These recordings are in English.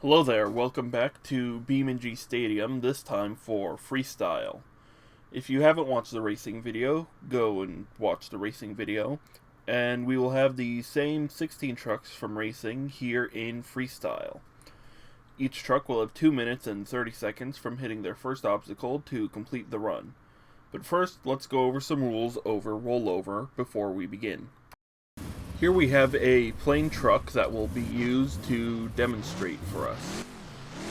Hello there, welcome back to BeamNG Stadium, this time for Freestyle. If you haven't watched the racing video, go and watch the racing video, and we will have the same 16 trucks from racing here in Freestyle. Each truck will have 2 minutes and 30 seconds from hitting their first obstacle to complete the run. But first, let's go over some rules over rollover before we begin. Here we have a plain truck that will be used to demonstrate for us.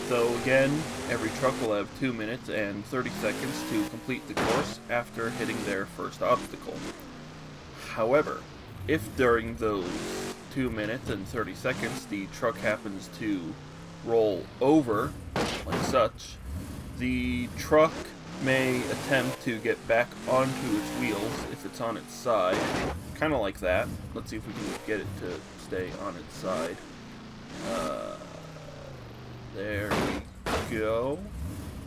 So again, every truck will have 2 minutes and 30 seconds to complete the course after hitting their first obstacle. However, if during those 2 minutes and 30 seconds the truck happens to roll over, like such, the truck may attempt to get back onto its wheels if it's on its side, kind of like that. Let's see if we can get it to stay on its side. There we go.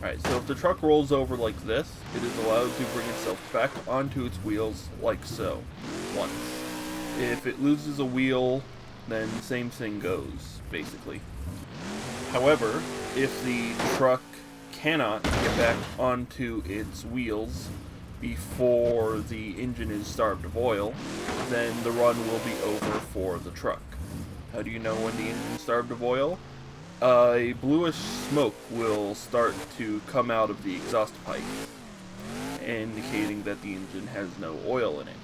Alright, so if the truck rolls over like this, it is allowed to bring itself back onto its wheels like so, once. If it loses a wheel, then the same thing goes, basically. However, if the truck cannot get back onto its wheels before the engine is starved of oil, then the run will be over for the truck. How do you know when the engine is starved of oil? A bluish smoke will start to come out of the exhaust pipe, indicating that the engine has no oil in it.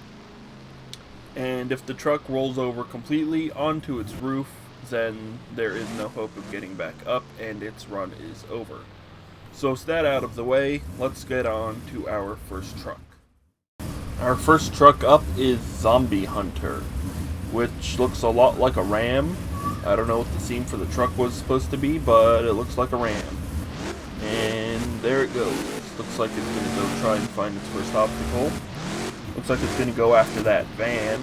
And if the truck rolls over completely onto its roof, then there is no hope of getting back up and its run is over. So with that out of the way, let's get on to our first truck. Our first truck up is Zombie Hunter, which looks a lot like a ram. I don't know what the theme for the truck was supposed to be, but it looks like a ram. And there it goes. Looks like it's going to go try and find its first obstacle. Looks like it's going to go after that van.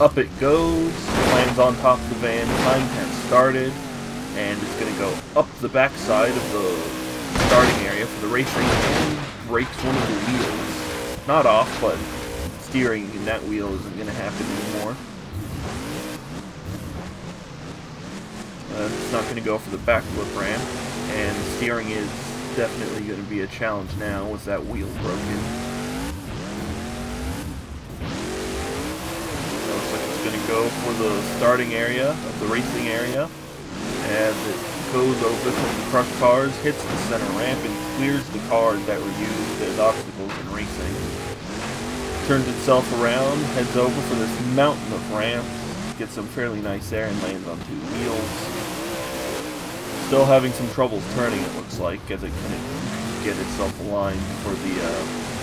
Up it goes, lands on top of the van, time has started. And it's going to go up the backside of the starting area for the racing and breaks one of the wheels. Not off, but steering in that wheel isn't going to happen anymore. It's not going to go for the backflip ramp, and steering is definitely going to be a challenge now with that wheel broken. Looks like it's going to go for the starting area of the racing area. As it goes over some of the crushed cars, hits the center ramp, and clears the cars that were used as obstacles in racing. Turns itself around, heads over for this mountain of ramps, gets some fairly nice air, and lands on 2 wheels. Still having some trouble turning, it looks like, as it couldn't get itself aligned for the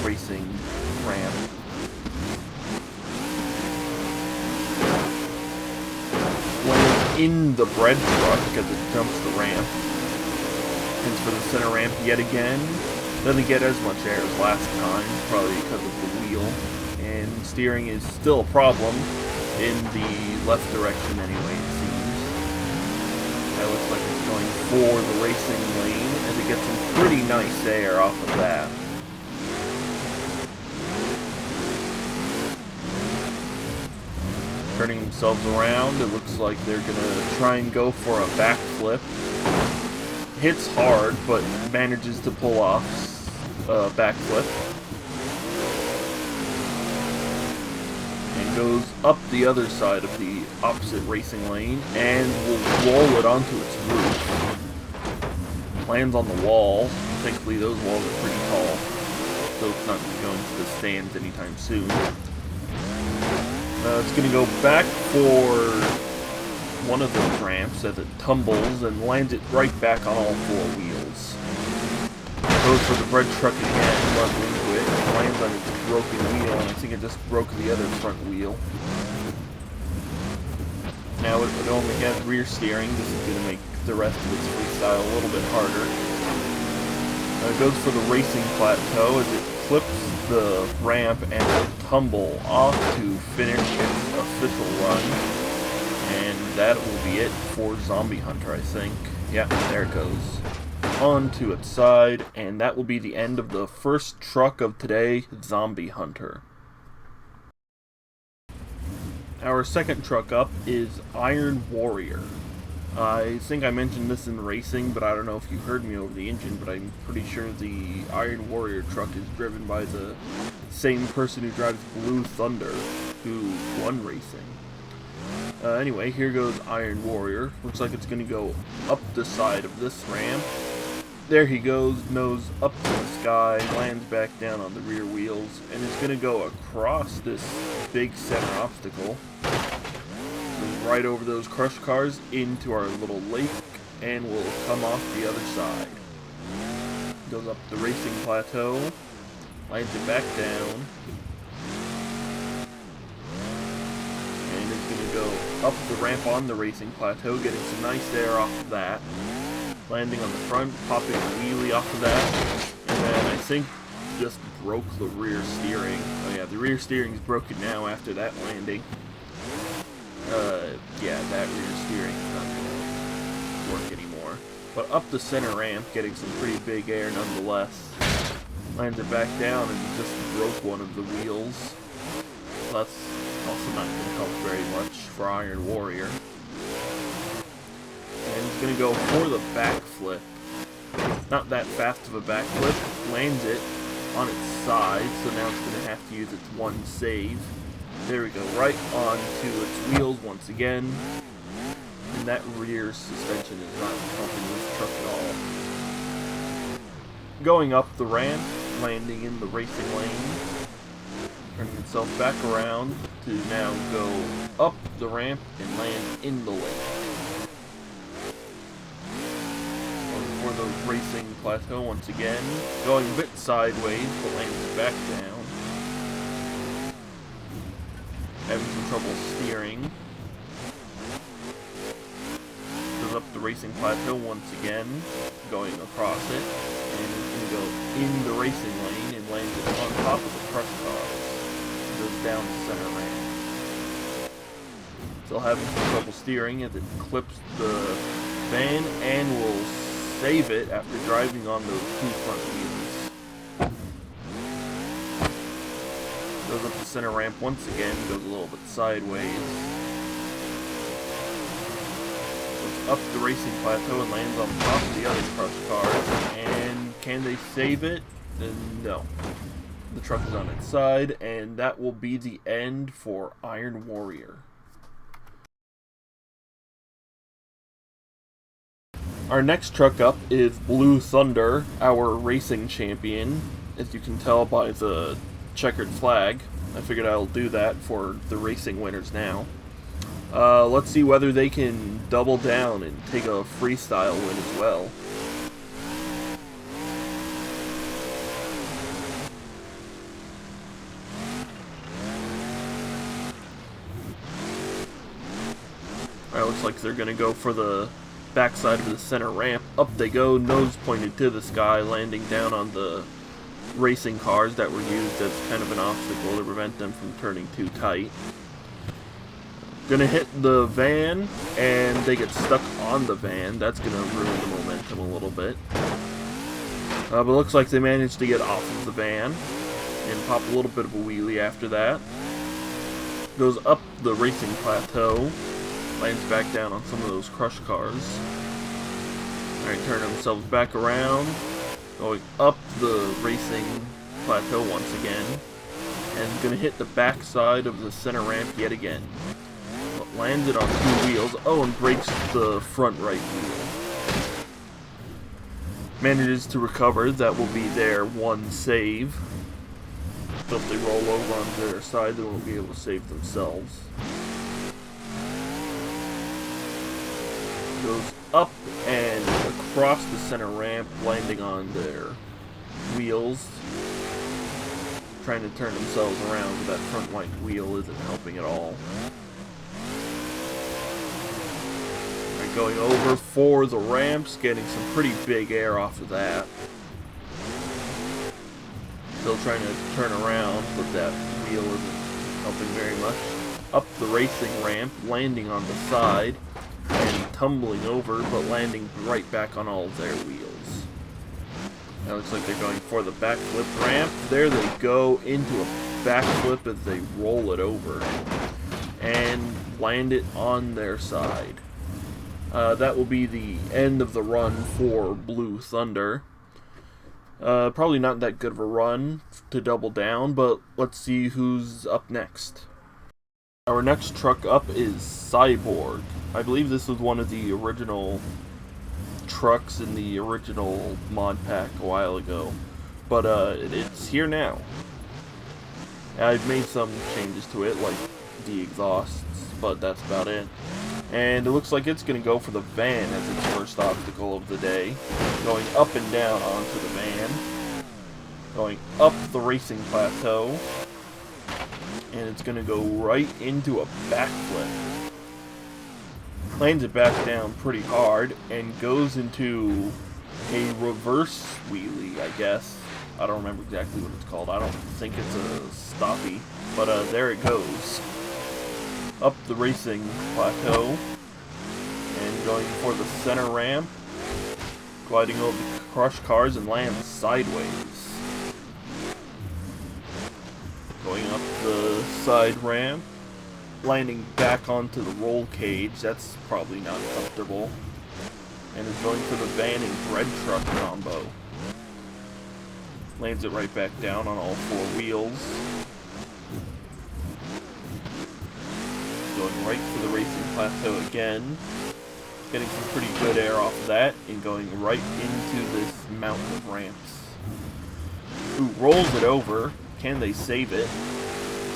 racing ramp. In the bread truck as it jumps the ramp. Heads for the center ramp yet again. Doesn't get as much air as last time, probably because of the wheel. And steering is still a problem in the left direction anyway, it seems. That looks like it's going for the racing lane as it gets some pretty nice air off of that. Turning themselves around, it looks like they're gonna try and go for a backflip. Hits hard, but manages to pull off a backflip. And goes up the other side of the opposite racing lane and will roll it onto its roof. Lands on the wall. Thankfully those walls are pretty tall, so it's not going to the stands anytime soon. It's going to go back for one of those ramps as it tumbles and lands it right back on all 4 wheels. Goes for the bread truck again, runs into it, and lands on its broken wheel, and I think it just broke the other front wheel. Now it only has rear steering. This is going to make the rest of its freestyle a little bit harder. It goes for the racing plateau as it flips the ramp and will tumble off to finish its official run. And that will be it for Zombie Hunter, I think. Yeah, there it goes. Onto its side, and that will be the end of the first truck of today, Zombie Hunter. Our second truck up is Iron Warrior. I think I mentioned this in racing, but I don't know if you heard me over the engine, but I'm pretty sure the Iron Warrior truck is driven by the same person who drives Blue Thunder, who won racing. Anyway, here goes Iron Warrior. Looks like it's going to go up the side of this ramp. There he goes, nose up to the sky, lands back down on the rear wheels, and is going to go across this big center obstacle. Right over those crush cars into our little lake, and will come off the other side. Goes up the racing plateau, lands it back down, and is going to go up the ramp on the racing plateau, getting some nice air off of that, landing on the front, popping a wheelie off of that, and then I think just broke the rear steering. Oh yeah, the rear steering's broken now after that landing. Yeah, that rear steering is not going to work anymore. But up the center ramp, getting some pretty big air nonetheless. Lands it back down and just broke one of the wheels. So that's also not going to help very much for Iron Warrior. And he's going to go for the backflip. Not that fast of a backflip. Lands it on its side, so now it's going to have to use its one save. There we go, right onto its wheels once again. And that rear suspension is not helping this truck at all. Going up the ramp, landing in the racing lane. Turning itself back around to now go up the ramp and land in the lane. Going for the racing plateau once again. Going a bit sideways, but lands back down. Having some trouble steering. Goes up the racing plateau once again, going across it, and is going to go in the racing lane and land it on top of the crush cars. Goes down the center ramp. Still having some trouble steering as it clips the van and will save it after driving on those two front wheels. Goes up the center ramp once again, goes a little bit sideways. Goes up the racing plateau and lands on top of the other crush cars. And can they save it? No. The truck is on its side, and that will be the end for Iron Warrior. Our next truck up is Blue Thunder, our racing champion. As you can tell by the checkered flag. I figured I'll do that for the racing winners now. Let's see whether they can double down and take a freestyle win as well. Alright, looks like they're gonna go for the backside of the center ramp. Up they go, nose pointed to the sky, landing down on the racing cars that were used as kind of an obstacle to prevent them from turning too tight. Gonna hit the van, and they get stuck on the van. That's gonna ruin the momentum a little bit. But it looks like they managed to get off of the van and pop a little bit of a wheelie after that. Goes up the racing plateau, lands back down on some of those crush cars. Alright, turn themselves back around. Going up the racing plateau once again, and going to hit the back side of the center ramp yet again. But landed on two wheels. Oh, and breaks the front right wheel. Manages to recover. That will be their one save. So if they roll over onto their side, they won't be able to save themselves. Goes up and across the center ramp, landing on their wheels. Trying to turn themselves around, but that front white wheel isn't helping at all. Right, going over for the ramps, getting some pretty big air off of that. Still trying to turn around, but that wheel isn't helping very much. Up the racing ramp, landing on the side, and tumbling over, but landing right back on all of their wheels. Now it looks like they're going for the backflip ramp. There they go into a backflip as they roll it over and land it on their side. That will be the end of the run for Blue Thunder. Probably not that good of a run to double down, but let's see who's up next. Our next truck up is Cyborg. I believe this was one of the original trucks in the original mod pack a while ago, but it's here now. I've made some changes to it, like the exhausts, but that's about it. And it looks like it's going to go for the van as its first obstacle of the day. Going up and down onto the van. Going up the racing plateau. And it's going to go right into a backflip. Lands it back down pretty hard and goes into a reverse wheelie, I guess. I don't remember exactly what it's called. I don't think it's a stoppie. But there it goes. Up the racing plateau and going for the center ramp, gliding over the crushed cars and lands sideways. Going up the side ramp, landing back onto the roll cage. That's probably not comfortable. And is going for the van and bread truck combo. Lands it right back down on all four wheels. Going right for the racing plateau again, getting some pretty good air off of that, and going right into this mountain of ramps. Ooh, rolls it over. Can they save it?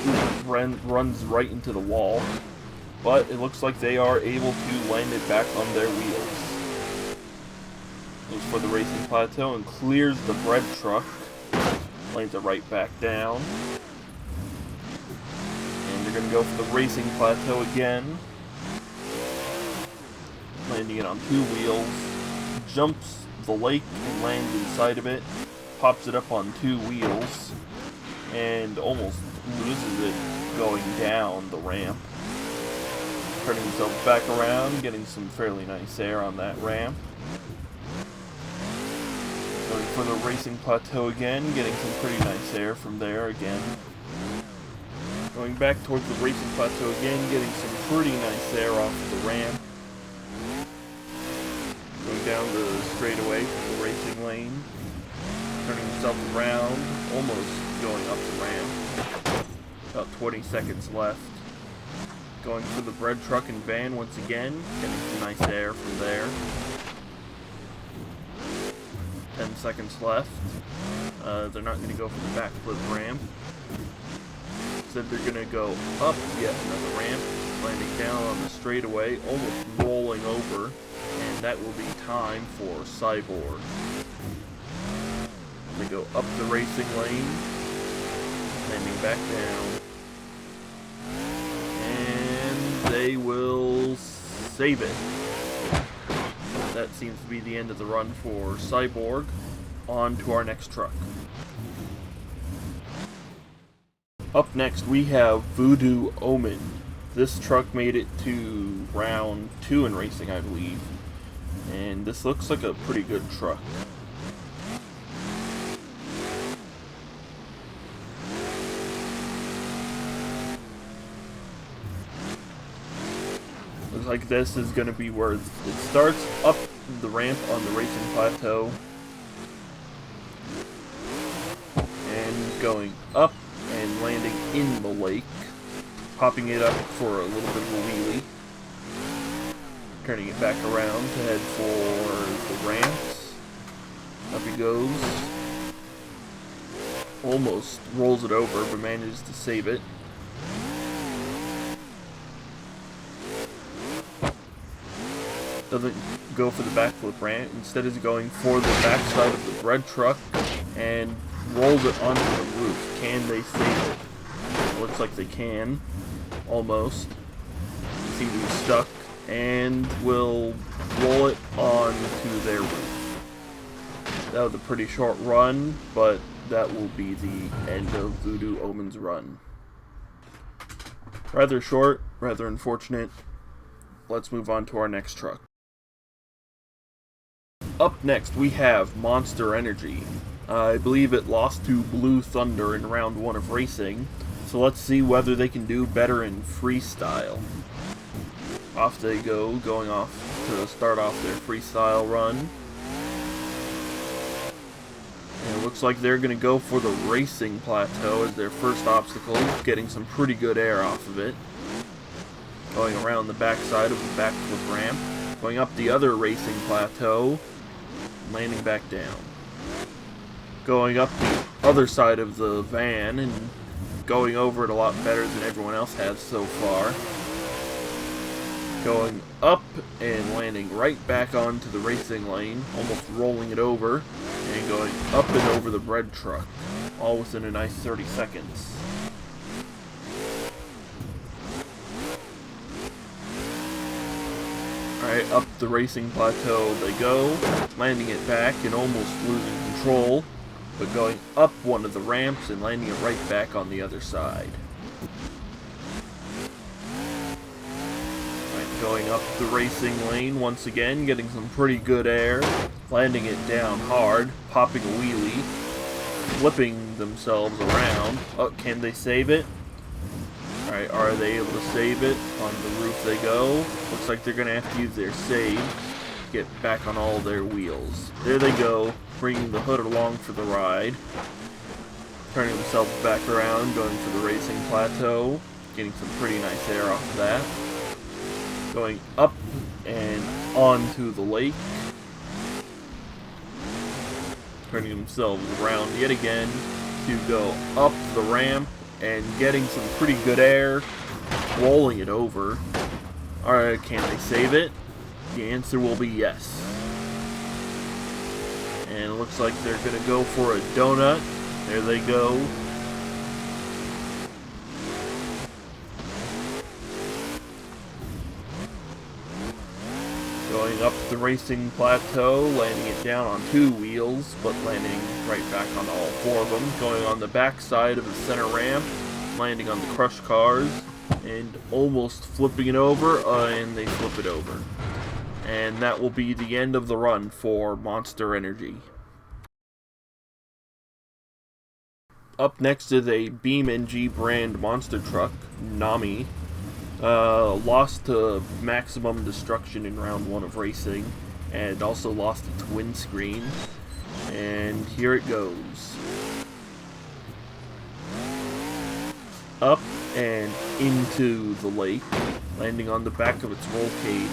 Ooh, runs right into the wall, but it looks like they are able to land it back on their wheels. Goes for the racing plateau and clears the bread truck. Lands it right back down. They're going to go for the racing plateau again. Landing it on two wheels. Jumps the lake and lands inside of it. Pops it up on two wheels. And almost loses it going down the ramp. Turning himself back around, getting some fairly nice air on that ramp. Going for the racing plateau again, getting some pretty nice air from there again. Going back towards the racing plateau again, getting some pretty nice air off of the ramp. Going down the straightaway from the racing lane. Turning himself around, almost going up the ramp. About 20 seconds left. Going for the bread truck and van once again, getting some nice air from there. 10 seconds left. They're not going to go for the backflip ramp. Instead they're going to go up yet another ramp, landing down on the straightaway, almost rolling over, and that will be time for Cyborg. They go up the racing lane, landing back down, and they will save it. That seems to be the end of the run for Cyborg. On to our next truck. Up next, we have Voodoo Omen. This truck made it to round 2 in racing, I believe. And this looks like a pretty good truck. Looks like this is going to be where it starts up the ramp on the racing plateau. And going up and landing in the lake, popping it up for a little bit of a wheelie, turning it back around to head for the ramps. Up he goes, almost rolls it over but manages to save it. Doesn't go for the backflip ramp, instead is going for the backside of the bread truck and rolls it onto the roof. Can they save it? Looks like they can. Almost. They seem to be stuck. And will roll it onto their roof. That was a pretty short run, but that will be the end of Voodoo Omen's run. Rather short, rather unfortunate. Let's move on to our next truck. Up next, we have Monster Energy. I believe it lost to Blue Thunder in round 1 of racing, so let's see whether they can do better in freestyle. Off they go, going off to start off their freestyle run. And it looks like they're going to go for the racing plateau as their first obstacle, getting some pretty good air off of it. Going around the backside of the backflip ramp, going up the other racing plateau, landing back down. Going up the other side of the van and going over it a lot better than everyone else has so far. Going up and landing right back onto the racing lane, almost rolling it over, and going up and over the bread truck, all within a nice 30 seconds. Alright, up the racing plateau they go, landing it back and almost losing control, but going up one of the ramps and landing it right back on the other side. Going up the racing lane once again, getting some pretty good air, landing it down hard, popping a wheelie, flipping themselves around. Oh, can they save it? Alright, are they able to save it? On the roof they go. Looks like they're going to have to use their save to get back on all their wheels. There they go, bringing the hood along for the ride. Turning themselves back around, going for the racing plateau, getting some pretty nice air off of that. Going up and onto the lake. Turning themselves around yet again to go up the ramp and getting some pretty good air, rolling it over. Alright, can they save it? The answer will be yes. And it looks like they're going to go for a donut. There they go. Going up the racing plateau, landing it down on two wheels, but landing right back on all four of them. Going on the back side of the center ramp, landing on the crush cars, and almost flipping it over, and they flip it over. And that will be the end of the run for Monster Energy. Up next is a BeamNG brand monster truck, Nami. Lost to maximum destruction in round 1 of racing, and also lost its windscreen. And here it goes. Up and into the lake, landing on the back of its roll cage.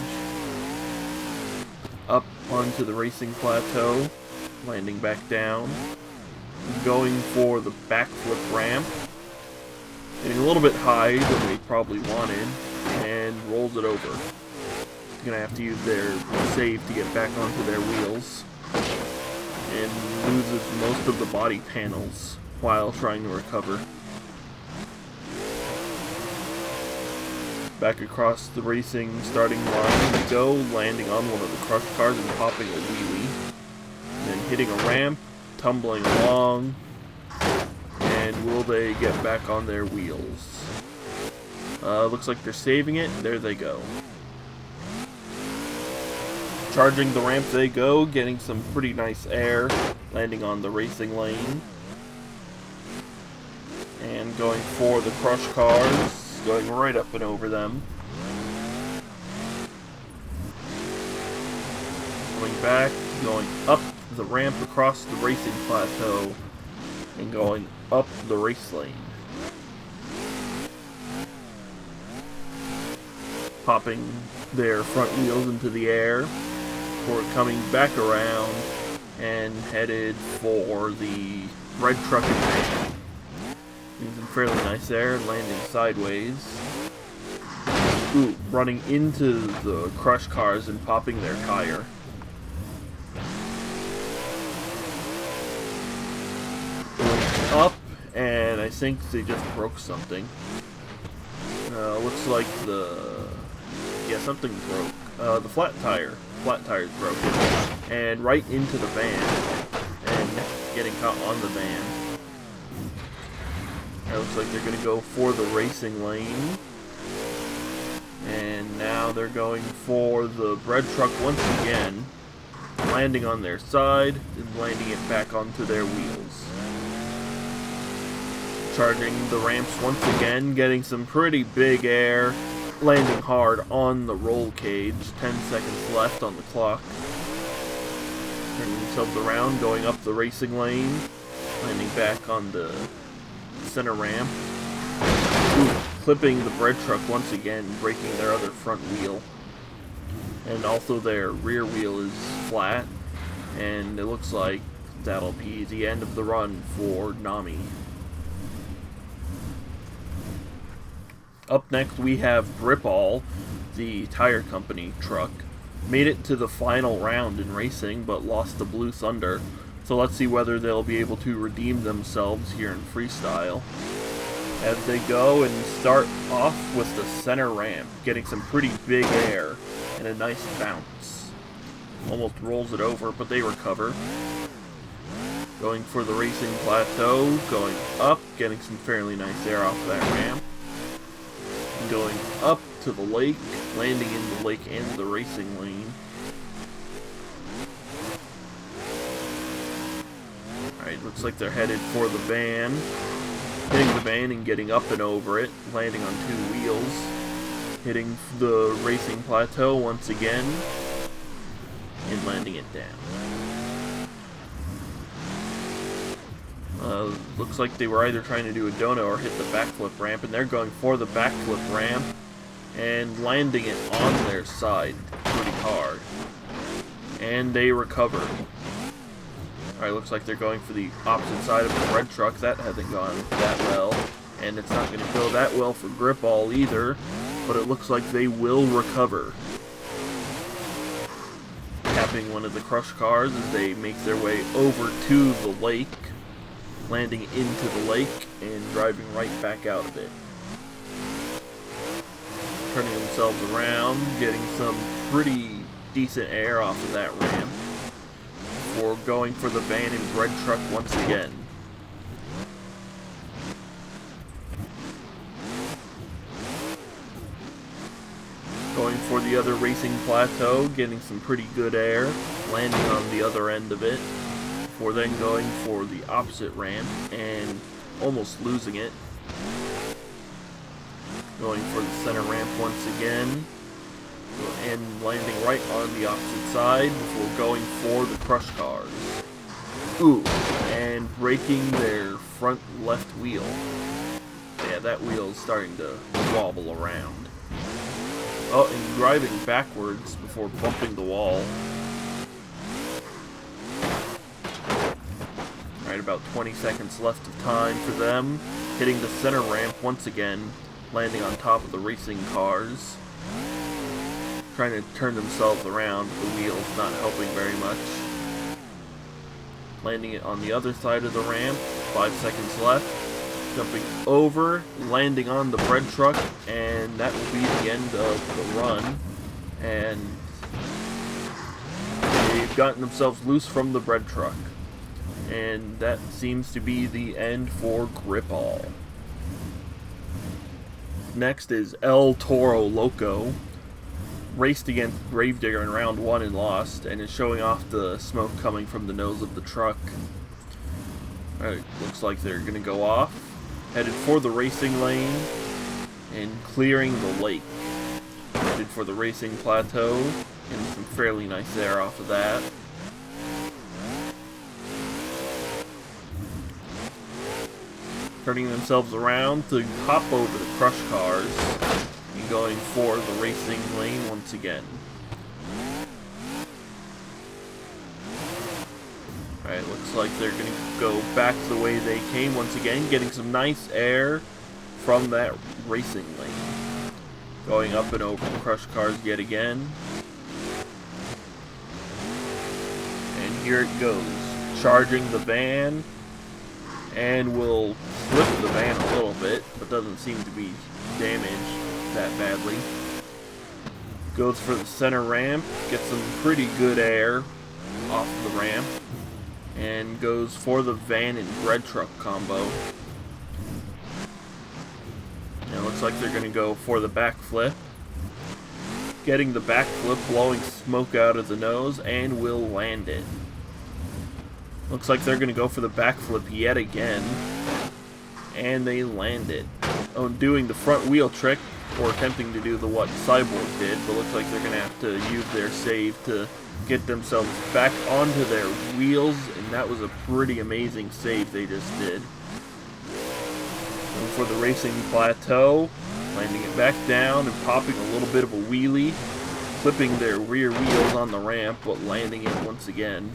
Up onto the racing plateau, landing back down. Going for the backflip ramp. Getting a little bit high than they probably wanted, and rolls it over. Gonna have to use their save to get back onto their wheels, and loses most of the body panels while trying to recover. Back across the racing starting line we go, landing on one of the crush cars and popping a wheelie, then hitting a ramp, tumbling along. And will they get back on their wheels? Looks like they're saving it. There they go. Charging the ramp they go, getting some pretty nice air, landing on the racing lane. And going for the crush cars, going right up and over them. Going back, going up the ramp across the racing plateau, and going up the race lane. Popping their front wheels into the air before coming back around and headed for the red truck and van. Using fairly nice air, landing sideways. Ooh, running into the crush cars and popping their tire. Up, and I think they just broke something. Looks like something broke. The flat tire's broken, and right into the van, and getting caught on the van. It looks like they're gonna go for the racing lane, and now they're going for the bread truck once again, landing on their side and landing it back onto their wheels. Charging the ramps once again, getting some pretty big air, landing hard on the roll cage. 10 seconds left on the clock. Turning themselves around, going up the racing lane, landing back on the center ramp. Ooh, clipping the bread truck once again, breaking their other front wheel. And also their rear wheel is flat, and it looks like that'll be the end of the run for Nami. Up next we have Gripall, the tire company truck. Made it to the final round in racing, but lost to Blue Thunder. So let's see whether they'll be able to redeem themselves here in freestyle. As they go and start off with the center ramp, getting some pretty big air and a nice bounce. Almost rolls it over, but they recover. Going for the racing plateau, going up, getting some fairly nice air off that ramp. And going up to the lake, landing in the lake and the racing lane. Alright, looks like they're headed for the van. Hitting the van and getting up and over it, landing on two wheels. Hitting the racing plateau once again, and landing it down. Looks like they were either trying to do a donut or hit the backflip ramp, and they're going for the backflip ramp and landing it on their side pretty hard. And they recover. Alright, looks like they're going for the opposite side of the bread truck. That hasn't gone that well, and it's not going to go that well for Gripall either, but it looks like they will recover. Tapping one of the crush cars as they make their way over to the lake, landing into the lake and driving right back out of it. Turning themselves around, getting some pretty decent air off of that ramp before going for the van and bread truck once again. Going for the other racing plateau, getting some pretty good air, landing on the other end of it, before then going for the opposite ramp and almost losing it. Going for the center ramp once again, and landing right on the opposite side before going for the crush cars. Ooh, and breaking their front left wheel. Yeah, that wheel is starting to wobble around. Oh, and driving backwards before bumping the wall. Alright, about 20 seconds left of time for them. Hitting the center ramp once again, landing on top of the racing cars. Trying to turn themselves around, the wheel's not helping very much. Landing it on the other side of the ramp, 5 seconds left. Jumping over, landing on the bread truck, and that will be the end of the run. And they've gotten themselves loose from the bread truck. And that seems to be the end for Gripall. Next is El Toro Loco. Raced against Gravedigger in round 1 and lost, and is showing off the smoke coming from the nose of the truck. Alright, looks like they're going to go off. Headed for the racing lane, and clearing the lake. Headed for the racing plateau, and some fairly nice air off of that. Turning themselves around to hop over the crush cars, and going for the racing lane once again. Alright, looks like they're going to go back the way they came once again, getting some nice air from that racing lane. Going up and over the crush cars yet again. And here it goes. Charging the van. And will flip the van a little bit, but doesn't seem to be damaged that badly. Goes for the center ramp, gets some pretty good air off of the ramp, and goes for the van and bread truck combo. And it looks like they're going to go for the backflip. Getting the backflip, blowing smoke out of the nose, and will land it. Looks like they're going to go for the backflip yet again. And they land it. Oh, doing the front wheel trick, or attempting to do what Cyborg did, but looks like they're going to have to use their save to get themselves back onto their wheels, and that was a pretty amazing save they just did. And for the racing plateau, landing it back down and popping a little bit of a wheelie, clipping their rear wheels on the ramp, but landing it once again.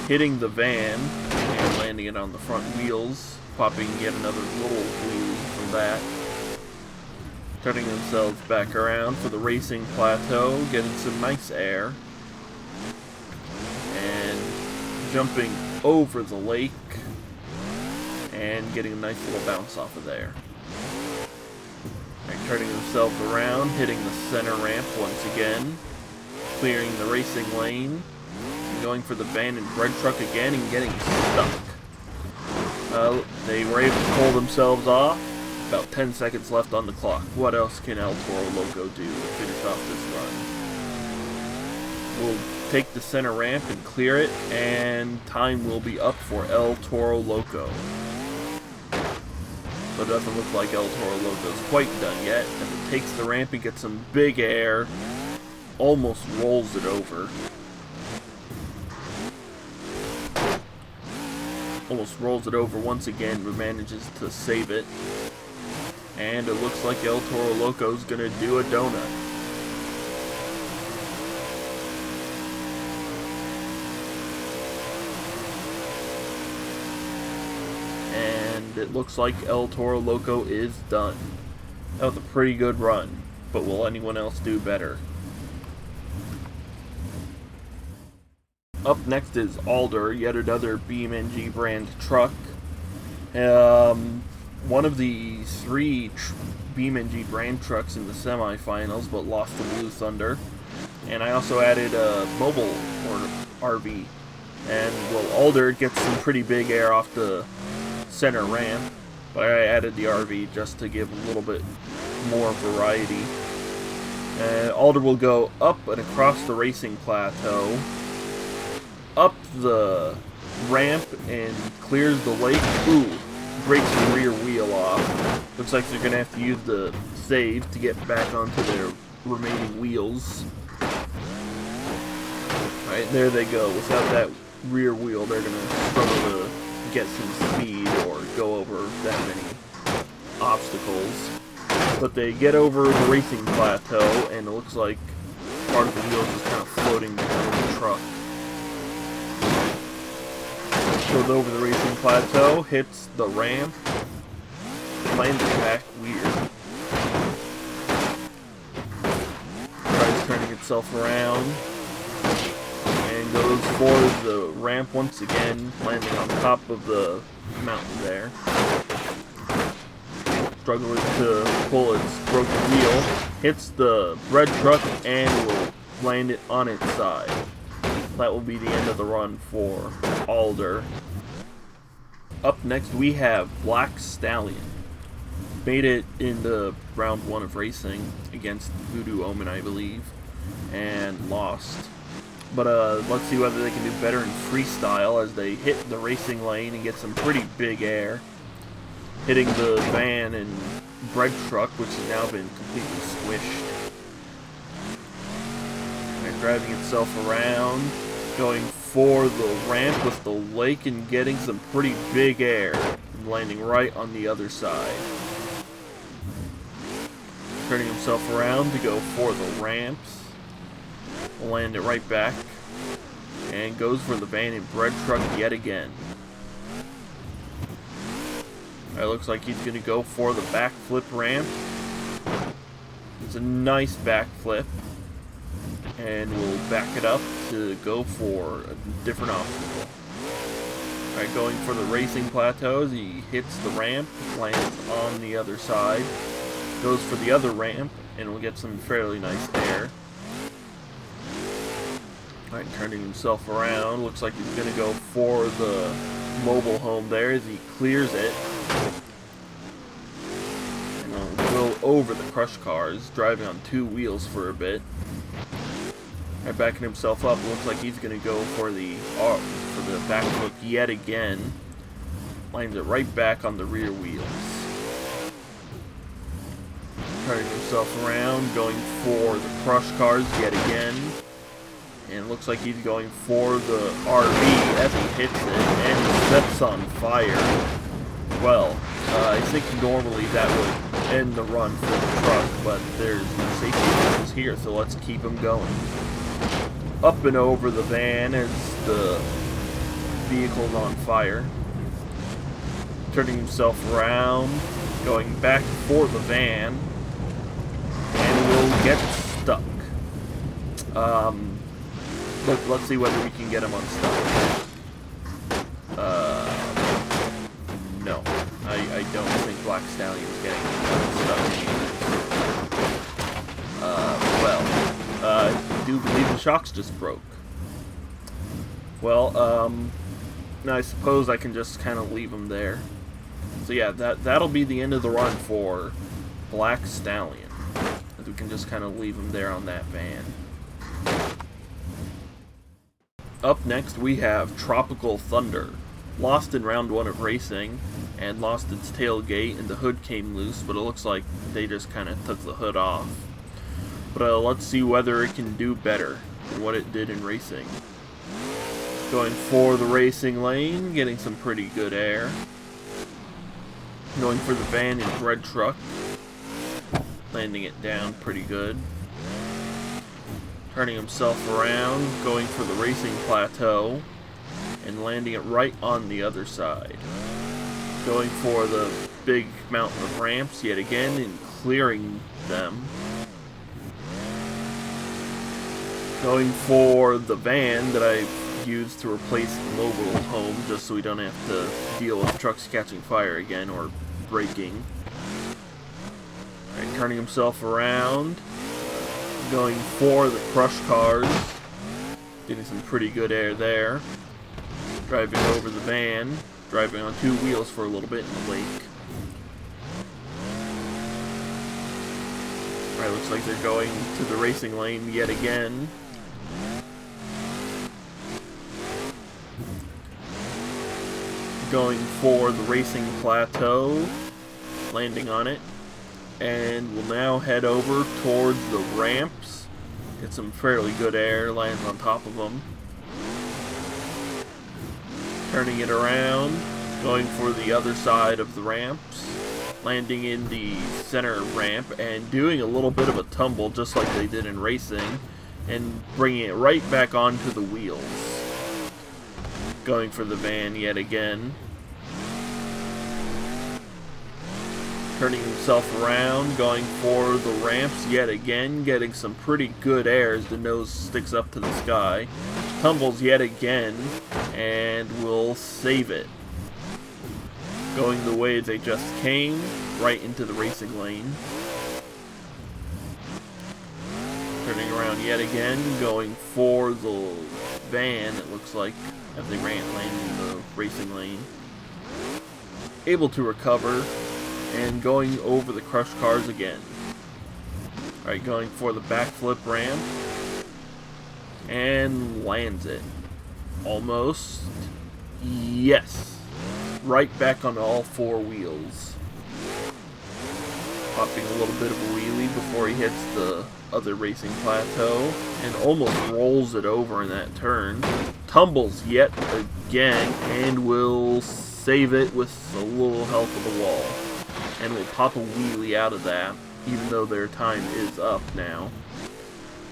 Hitting the van and landing it on the front wheels, popping yet another little wheelie from that. Turning themselves back around for the racing plateau, getting some nice air. And jumping over the lake and getting a nice little bounce off of there. Right, turning themselves around, hitting the center ramp once again, clearing the racing lane, and going for the van and bread truck again and getting stuck. They were able to pull themselves off. About 10 seconds left on the clock. What else can El Toro Loco do to finish off this run? We'll take the center ramp and clear it, and time will be up for El Toro Loco. But it doesn't look like El Toro Loco's quite done yet, as it takes the ramp and gets some big air, almost rolls it over. Almost rolls it over once again, but manages to save it. And it looks like El Toro Loco's gonna do a donut. And it looks like El Toro Loco is done. That was a pretty good run, but will anyone else do better? Up next is Alder, yet another BeamNG brand truck. One of the three BeamNG brand trucks in the semifinals, but lost to Blue Thunder. And I also added a mobile or RV. And well, Alder gets some pretty big air off the center ramp, but I added the RV just to give a little bit more variety. Alder will go up and across the racing plateau, up the ramp and clears the lake. Ooh, breaks the rear wheel off. Looks like they're going to have to use the save to get back onto their remaining wheels. Alright, there they go. Without that rear wheel, they're going to struggle to get some speed or go over that many obstacles. But they get over the racing plateau, and it looks like part of the wheels is kind of floating behind the truck. Goes over the racing plateau, hits the ramp, lands back weird. Tries turning itself around, and goes for the ramp once again, landing on top of the mountain there. Struggling to pull its broken wheel, hits the bread truck, and will land it on its side. That will be the end of the run for Alder. Up next we have Black Stallion. Made it in the round 1 of racing against Voodoo Omen, I believe, and lost. But let's see whether they can do better in freestyle as they hit the racing lane and get some pretty big air, hitting the van and bread truck, which has now been completely squished. And driving itself around, going for the ramp with the lake and getting some pretty big air, landing right on the other side. Turning himself around to go for the ramps, land it right back, and goes for the van and bread truck yet again. It looks like he's going to go for the backflip ramp. It's a nice backflip. And we'll back it up to go for a different obstacle. Alright, going for the racing plateaus, he hits the ramp, lands on the other side, goes for the other ramp, and will get some fairly nice air. Alright, turning himself around, looks like he's going to go for the mobile home there as he clears it. And will go over the crush cars, driving on 2 wheels for a bit. Right, backing himself up, looks like he's going to go for the backflip yet again. Lands it right back on the rear wheels. Turning himself around, going for the crush cars yet again. And it looks like he's going for the RV as he hits it and sets on fire. Well, I think normally that would end the run for the truck, but there's no safety features here, so let's keep him going. Up and over the van as the vehicle's on fire. Turning himself around, going back for the van, and will get stuck. Let's see whether we can get him unstuck. No. I don't think Black Stallion's getting unstuck. I do believe the shocks just broke. Well, I suppose I can just kind of leave him there. So yeah, that'll be the end of the run for Black Stallion. As we can just kind of leave him there on that van. Up next we have Tropical Thunder. Lost in round 1 of racing, and lost its tailgate, and the hood came loose, but it looks like they just kind of took the hood off. But let's see whether it can do better than what it did in racing. Going for the racing lane, getting some pretty good air. Going for the van and red truck, landing it down pretty good. Turning himself around, going for the racing plateau, and landing it right on the other side. Going for the big mountain of ramps yet again and clearing them. Going for the van that I've used to replace the mobile home just so we don't have to deal with trucks catching fire again or braking. Alright, turning himself around. Going for the crush cars. Getting some pretty good air there. Driving over the van. Driving on 2 wheels for a little bit in the lake. Alright, looks like they're going to the racing lane yet again. Going for the racing plateau. Landing on it. And we'll now head over towards the ramps. Get some fairly good air, lands on top of them. Turning it around, going for the other side of the ramps. Landing in the center ramp and doing a little bit of a tumble just like they did in racing. And bringing it right back onto the wheels. Going for the van yet again. Turning himself around, going for the ramps yet again, getting some pretty good air as the nose sticks up to the sky. Tumbles yet again, and will save it. Going the way they just came, right into the racing lane. Turning around yet again, going for the van, it looks like, as they land in the racing lane. Able to recover. And going over the crush cars again. Alright, going for the backflip ramp. And lands it. Almost. Yes. Right back on all 4 wheels. Popping a little bit of a wheelie before he hits the other racing plateau. And almost rolls it over in that turn. Tumbles yet again. And will save it with a little help of the wall. And will pop a wheelie out of that, even though their time is up now.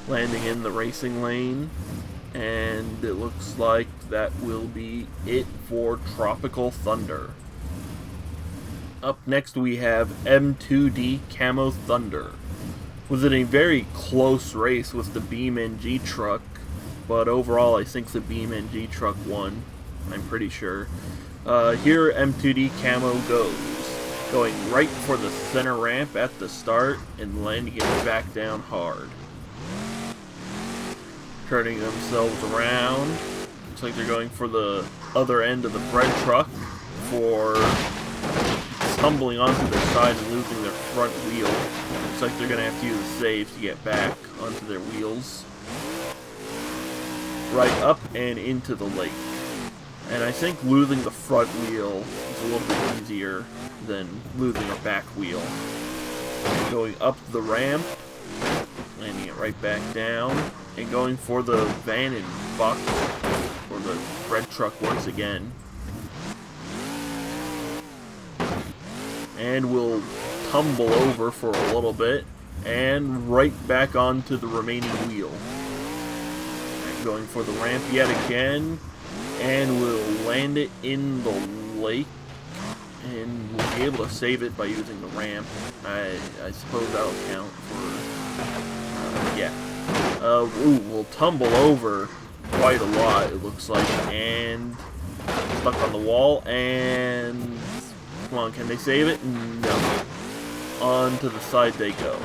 Landing in the racing lane, and it looks like that will be it for Tropical Thunder. Up next we have M2D Camo Thunder. Was in a very close race with the BeamNG truck, but overall I think the BeamNG truck won, I'm pretty sure. Here M2D Camo goes. Going right for the center ramp at the start and landing it back down hard. Turning themselves around. Looks like they're going for the other end of the bread truck for tumbling onto their side and losing their front wheel. Looks like they're going to have to use a save to get back onto their wheels. Right up and into the lake. And I think losing the front wheel it's a little bit easier than losing a back wheel. Going up the ramp, landing it right back down, and going for the van and box, or the bread truck once again. And we'll tumble over for a little bit, and right back onto the remaining wheel. Right, going for the ramp yet again, and we'll land it in the lake, and we'll be able to save it by using the ramp. I suppose that'll count for, yeah. Ooh, we'll tumble over quite a lot, it looks like, and stuck on the wall, and come on, can they save it? No. On to the side they go.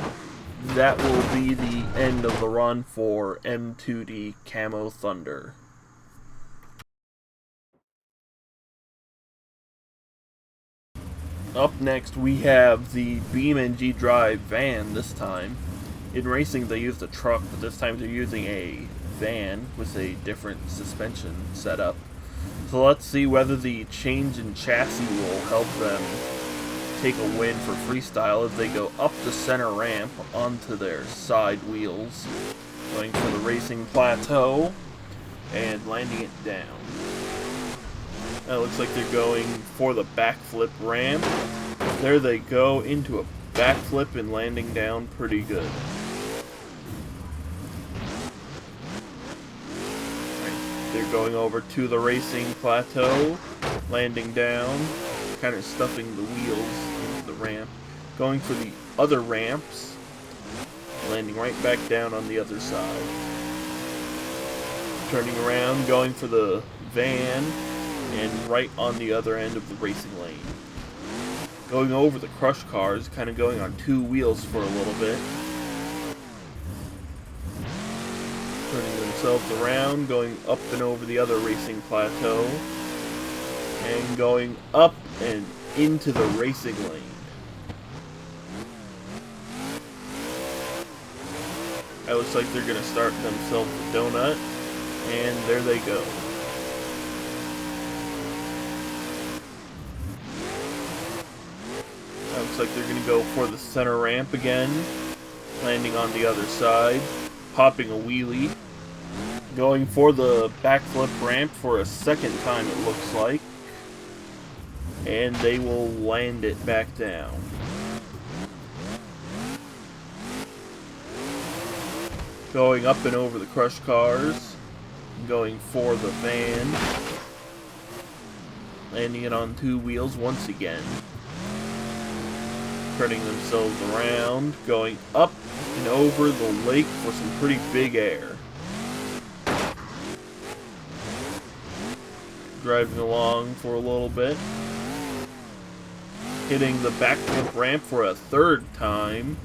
That will be the end of the run for M2D Camo Thunder. Up next, we have the BeamNG Drive van this time. In racing, they used a truck, but this time they're using a van with a different suspension setup. So let's see whether the change in chassis will help them take a win for freestyle as they go up the center ramp onto their side wheels, going for the racing plateau and landing it down. It looks like they're going for the backflip ramp. There they go into a backflip and landing down pretty good. They're going over to the racing plateau, landing down, kind of stuffing the wheels into the ramp. Going for the other ramps, landing right back down on the other side. Turning around, going for the van, and right on the other end of the racing lane. Going over the crush cars, kind of going on two wheels for a little bit. Turning themselves around, going up and over the other racing plateau, and going up and into the racing lane. It looks like they're going to start themselves a donut, and there they go. Looks like they're going to go for the center ramp again, landing on the other side, popping a wheelie, going for the backflip ramp for a second time it looks like, and they will land it back down. Going up and over the crush cars, going for the van, landing it on two wheels once again. Turning themselves around, going up and over the lake for some pretty big air. Driving along for a little bit. Hitting the backflip ramp for a third time.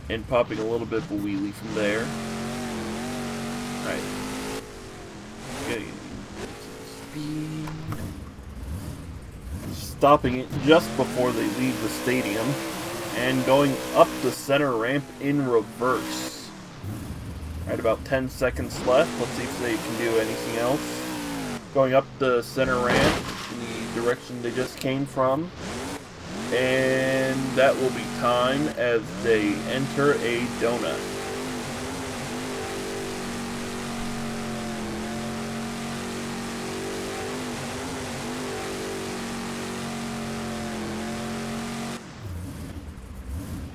And popping a little bit of a wheelie from there. Alright. Getting speed. Stopping it just before they leave the stadium, and going up the center ramp in reverse. Alright, about 10 seconds left. Let's see if they can do anything else. Going up the center ramp in the direction they just came from, and that will be time as they enter a donut.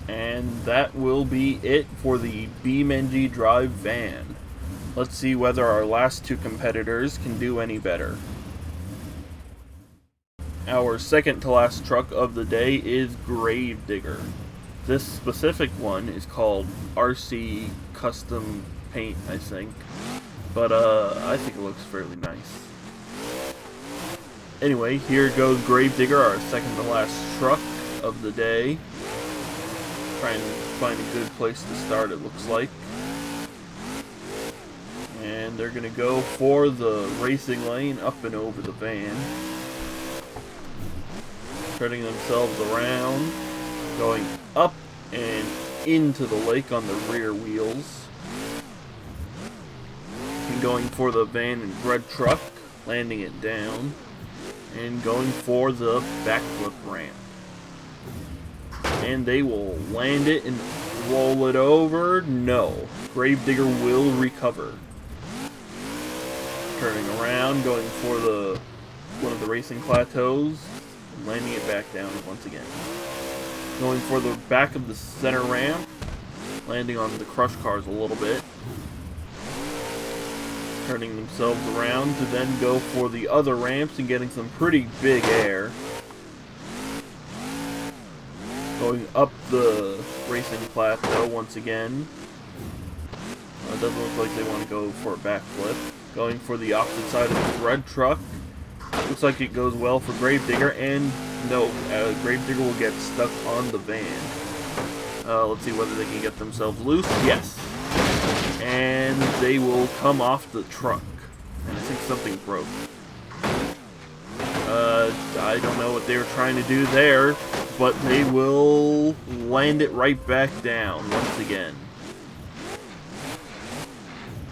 And that will be it for the BeamNG Drive van. Let's see whether our last two competitors can do any better. Our second to last truck of the day is Gravedigger. This specific one is called RC Custom Paint, I think. But I think it looks fairly nice. Anyway, here goes Gravedigger, our second to last truck of the day. Trying to find a good place to start, it looks like. And they're going to go for the racing lane up and over the van. Turning themselves around, going up and into the lake on the rear wheels. And going for the van and bread truck, landing it down. and going for the backflip ramp. And they will land it and roll it over. No. Gravedigger will recover. Turning around, going for one of the racing plateaus, and landing it back down once again. Going for the back of the center ramp, landing on the crush cars a little bit. Turning themselves around to then go for the other ramps and getting some pretty big air. Going up the racing plateau once again. It doesn't look like they want to go for a backflip. Going for the opposite side of the red truck. Looks like it goes well for Gravedigger, and no, Gravedigger will get stuck on the van. Let's see whether they can get themselves loose. Yes. And they will come off the truck. And I think something broke. I don't know what they were trying to do there, but they will land it right back down once again.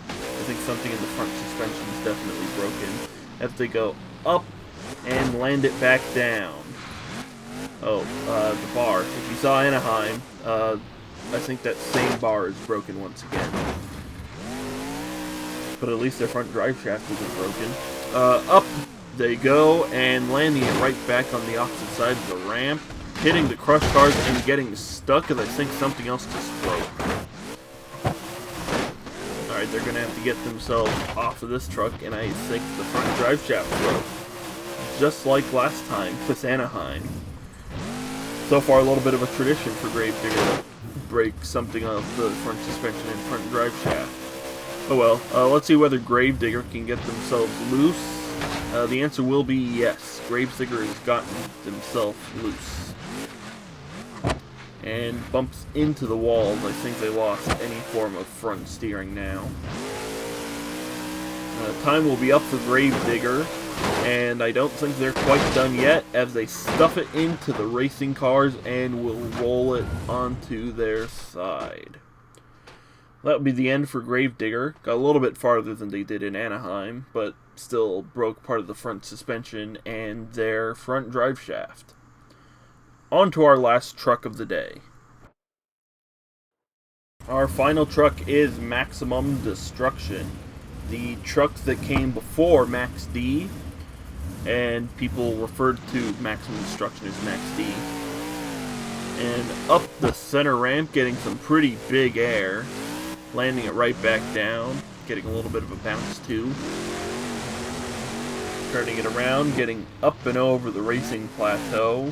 I think something in the front suspension is definitely broken. As they go up and land it back down. Oh, the bar. If you saw Anaheim, I think that same bar is broken once again. But at least their front drive shaft isn't broken. Up they go, and landing it right back on the opposite side of the ramp, hitting the crush cars and getting stuck, as I think something else just broke. Alright, they're going to have to get themselves off of this truck, and I think the front drive shaft broke. Just like last time with Anaheim. So far, a little bit of a tradition for Gravedigger to break something off the front suspension and front drive shaft. Oh well, let's see whether Gravedigger can get themselves loose. The answer will be yes. Gravedigger has gotten himself loose. And bumps into the walls. I think they lost any form of front steering now. Time will be up for Gravedigger, and I don't think they're quite done yet, as they stuff it into the racing cars and will roll it onto their side. That would be the end for Gravedigger. Got a little bit farther than they did in Anaheim, but still broke part of the front suspension and their front drive shaft. On to our last truck of the day. Our final truck is Maximum Destruction, the truck that came before Max D, and people referred to Maximum Destruction as Max D. And up the center ramp, getting some pretty big air, landing it right back down, getting a little bit of a bounce too. Turning it around, getting up and over the racing plateau,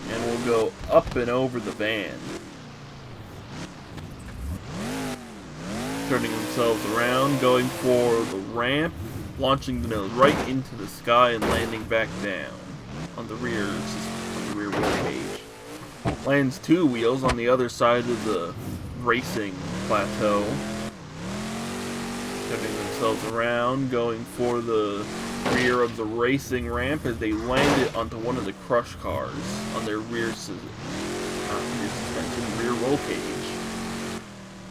and we'll go up and over the van. Turning themselves around, going for the ramp, launching the nose right into the sky and landing back down on the rear wheel cage. Lands two wheels on the other side of the racing plateau. Turning themselves around, going for the rear of the racing ramp as they land it onto one of the crush cars on their rear roll cage.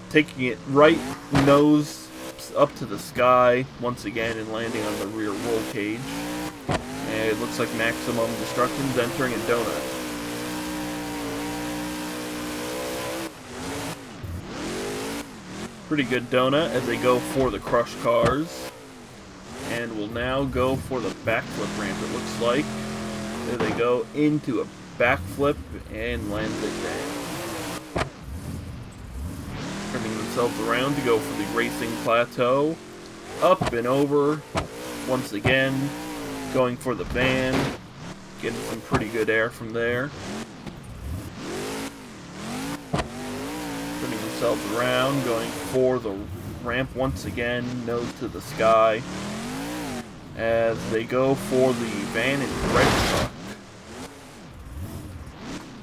Taking it right nose up to the sky once again and landing on the rear roll cage. And it looks like Maximum Destruction's entering a donut. Pretty good donut as they go for the crush cars. And will now go for the backflip ramp, it looks like. There they go into a backflip and land it down. Turning themselves around to go for the racing plateau. Up and over once again. Going for the van. Getting some pretty good air from there. Turning themselves around, going for the ramp once again, nose to the sky, as they go for the van and red truck.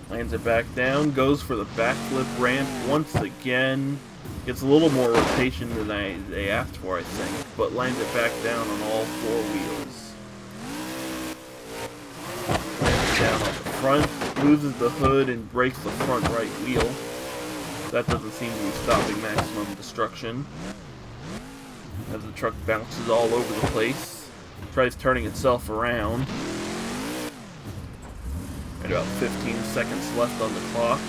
Lands it back down, goes for the backflip ramp once again, gets a little more rotation than they asked for, I think, but lands it back down on all four wheels. Lands it down on the front, loses the hood and breaks the front right wheel. That doesn't seem to be stopping Maximum Destruction, as the truck bounces all over the place. Tries turning itself around. And about 15 seconds left on the clock.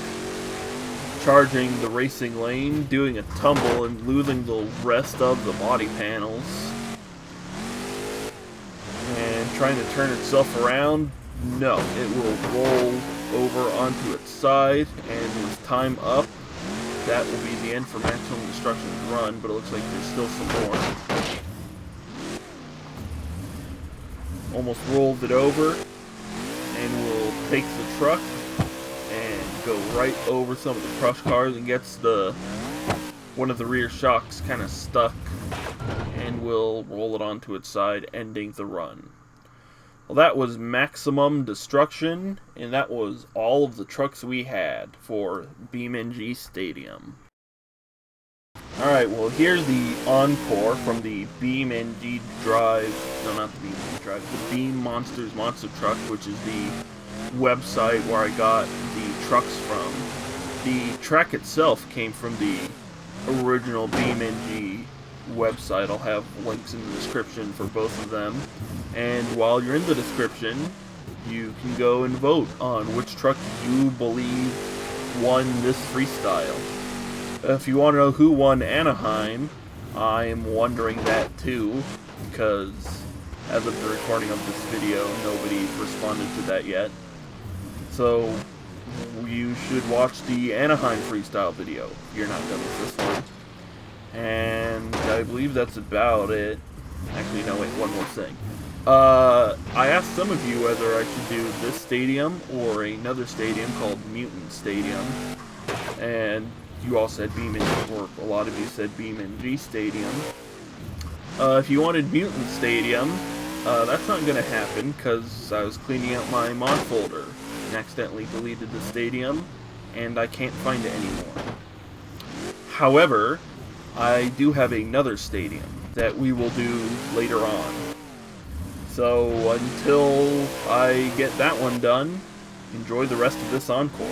Charging the racing lane, doing a tumble and losing the rest of the body panels. And trying to turn itself around. No, it will roll over onto its side, and with time up, that will be the end for maximum destruction run, but it looks like there's still some more. Almost rolled it over, and will take the truck and go right over some of the crush cars and gets one of the rear shocks kind of stuck, and will roll it onto its side, ending the run. Well, that was maximum destruction, and that was all of the trucks we had for BeamNG Stadium. Alright, well here's the encore from the BeamNG Drive, no, not the BeamNG Drive, the Beam Monsters Monster Truck, which is the website where I got the trucks from. The track itself came from the original BeamNG website. I'll have links in the description for both of them. And while you're in the description, you can go and vote on which truck you believe won this freestyle. If you want to know who won Anaheim, I'm wondering that too, because as of the recording of this video, nobody responded to that yet. So you should watch the Anaheim freestyle video if you're not done with this one. And I believe that's about it. Actually, no, wait, one more thing. I asked some of you whether I should do this stadium or another stadium called Mutant Stadium. And you all said BeamNG, or a lot of you said BeamNG Stadium. If you wanted Mutant Stadium, that's not going to happen because I was cleaning out my mod folder and accidentally deleted the stadium, and I can't find it anymore. However, I do have another stadium that we will do later on. So until I get that one done, enjoy the rest of this encore.